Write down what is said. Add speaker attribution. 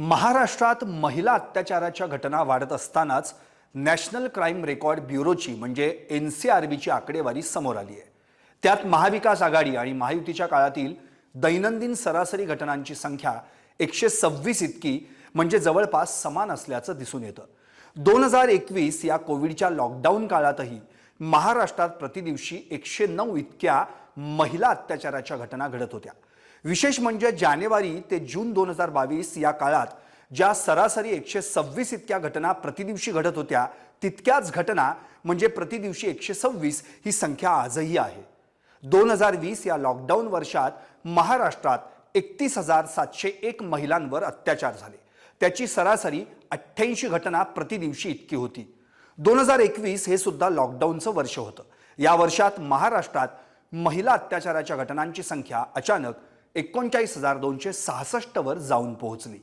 Speaker 1: महाराष्ट्रात महिला अत्याचाराच्या घटना वाढत असतानाच नॅशनल क्राईम रेकॉर्ड ब्युरोची म्हणजे NCRBची आकडेवारी समोर आली आहे। त्यात महाविकास आघाडी आणि महायुतीच्या काळातील दैनंदिन सरासरी घटनांची संख्या 126 इतकी म्हणजे जवळपास समान असल्याचं दिसून येतं। 2021 या कोविडच्या लॉकडाऊन काळातही महाराष्ट्रात प्रतिदिवशी 109 इतक्या महिला अत्याचाराच्या घटना घडत होत्या। विशेष म्हणजे जानेवारी ते जून 2022 या काळात ज्या सरासरी 126 इतक्या घटना प्रतिदिवशी घडत होत्या, तितक्याच घटना म्हणजे प्रतिदिवशी 126 ही संख्या आजही आहे। 2020 या लॉकडाऊन वर्षात महाराष्ट्रात 31,701 महिलांवर अत्याचार झाले। त्याची सरासरी 88 घटना प्रतिदिवशी इतकी होती। 2021 हे सुद्धा लॉकडाऊनचं वर्ष होतं। या वर्षात महाराष्ट्रात महिला अत्याचाराच्या घटनांची संख्या अचानक 39,266 वर जाऊन पोहोचली।